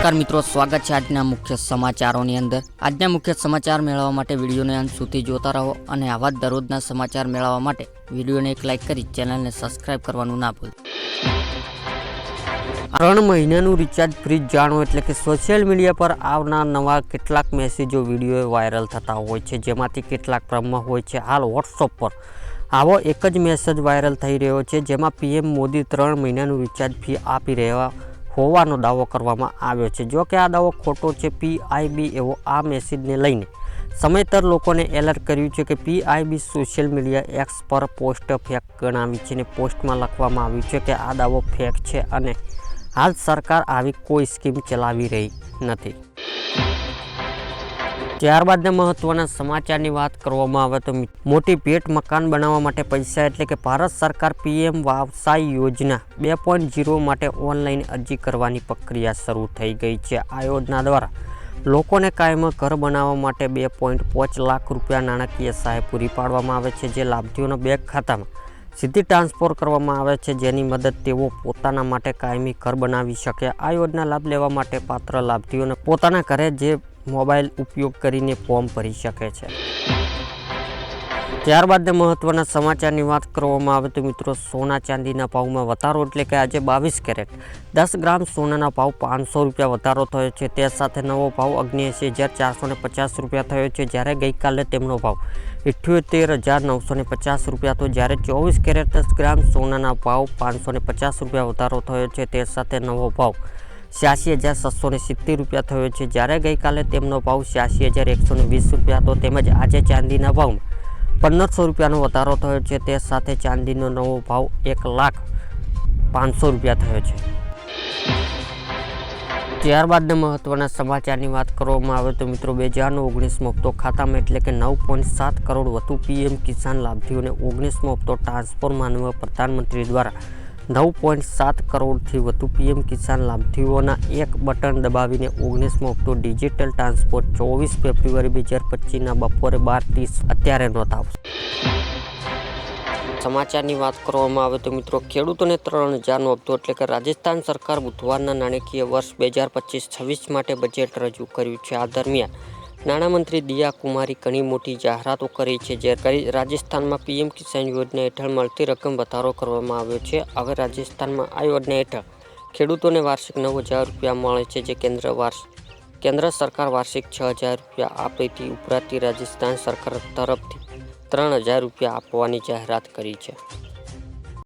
નમસ્કાર મિત્રો, સ્વાગત છે આજના મુખ્ય સમાચારોની અંદર। આજના મુખ્ય સમાચાર મેળવવા માટે વિડીયોને અંત સુધી જોતા રહો અને આવા જ દરરોજના સમાચાર મેળવવા માટે વિડીયોને એક લાઇક કરી ચેનલને સબસ્ક્રાઇબ કરવાનું ના ભૂલતા। 3 મહિનાનું રિચાર્જ ફ્રી જાણો એટલે કે સોશિયલ મીડિયા પર આવનાર નવા કેટલાક મેસેજો વિડીયો વાયરલ થતા હોય છે, જેમાંથી કેટલાક ક્રમમાં હોય છે। હાલ વોટ્સઅપ પર આવો એક જ મેસેજ વાયરલ થઈ રહ્યો છે, જેમાં પીએમ મોદી 3 મહિનાનું રિચાર્જ ફી આપી રહ્યા હોવાનો દાવો કરવામાં આવ્યો છે। જો કે આ દાવો ખોટો છે। પીઆઈબી એવો આ મેસેજને લઈને સમેતર લોકોને એલર્ટ કર્યું છે કે પીઆઈબી સોશિયલ મીડિયા એક્સ પર પોસ્ટ ફેક ગણાવી છે અને પોસ્ટમાં લખવામાં આવ્યું છે કે આ દાવો ફેક છે અને હાલ સરકાર આવી કોઈ સ્કીમ ચલાવી રહી નથી। ત્યારબાદના મહત્વના સમાચારની વાત કરવામાં આવે તો મોટી ભેટ મકાન બનાવવા માટે પૈસા એટલે કે ભારત સરકાર પીએમ વ્યવસાય યોજના 2.0 માટે ઓનલાઈન અરજી કરવાની પ્રક્રિયા શરૂ થઈ ગઈ છે। આ યોજના દ્વારા લોકોને કાયમી ઘર બનાવવા માટે 2.5 લાખ રૂપિયા નાણાકીય સહાય પૂરી પાડવામાં આવે છે, જે લાભાર્થીઓના બેંક ખાતામાં સીધી ટ્રાન્સફર કરવામાં આવે છે, જેની મદદ તેઓ પોતાના માટે કાયમી ઘર બનાવી શકે। આ યોજના લાભ લેવા માટે પાત્ર લાભાર્થીઓને પોતાના ઘરે જે મોબાઈલ ઉપયોગ કરીને ફોર્મ ભરી શકે છે। ત્યારબાદ મહત્વના સમાચારની વાત કરવામાં આવે તો મિત્રો, સોના ચાંદીના ભાવમાં વધારો એટલે કે આજે 22 કેરેટ 10 ગ્રામ સોનાના ભાવ 500 રૂપિયા વધારો થયો છે। તે સાથે નવો ભાવ 79,450 રૂપિયા થયો છે, જ્યારે ગઈકાલે તેમનો ભાવ 78,950 રૂપિયા હતો। જ્યારે 24 કેરેટ 10 ગ્રામ સોનાના ભાવ 550 રૂપિયા વધારો થયો છે। તે સાથે નવો ભાવ 86,770 રૂપિયા થયો છે, જ્યારે ગઈકાલે તેમનો ભાવ 86,120 રૂપિયા હતો। તેમજ આજે ચાંદીના ભાવમાં 1500 રૂપિયાનો વધારો થયો છે। તે સાથે ચાંદીનો નવો ભાવ 1,05,000 રૂપિયા થયો છે। ત્યારબાદના મહત્વના સમાચારની વાત કરવામાં આવે તો મિત્રો, 2019 હપ્તો ખાતામાં એટલે કે 9.7 કરોડ વધુ પીએમ કિસાન લાભાર્થીઓને 19મો હપ્તો ટ્રાન્સફર માનવા પ્રધાનમંત્રી દ્વારા 9.7 કરોડથી વધુ પીએમ કિસાન લાભાર્થીઓના એક બટન દબાવીને 19મો હપ્તો ડિજિટલ ટ્રાન્સફર 24 ફેબ્રુઆરી 2025ના બપોરે 12:30 અત્યારે નોંધાવશે। સમાચારની વાત કરવામાં આવે તો મિત્રો, ખેડૂતોને 3000નો હપ્તો એટલે કે રાજસ્થાન સરકાર બુધવારના નાણાકીય વર્ષ 2025-26 માટે બજેટ રજૂ કર્યું છે। આ દરમિયાન નાણામંત્રી દિયા કુમારી ઘણી મોટી જાહેરાતો કરી છે, જે રાજસ્થાનમાં પીએમ કિસાન યોજના હેઠળ મળતી રકમ વધારો કરવામાં આવ્યો છે। હવે રાજસ્થાનમાં આ યોજના હેઠળ ખેડૂતોને વાર્ષિક 9,000 રૂપિયા મળે છે, જે કેન્દ્ર સરકાર વાર્ષિક 6,000 રૂપિયા આપતી ઉપરાંત રાજસ્થાન સરકાર તરફથી 3,000 રૂપિયા આપવાની જાહેરાત કરી છે।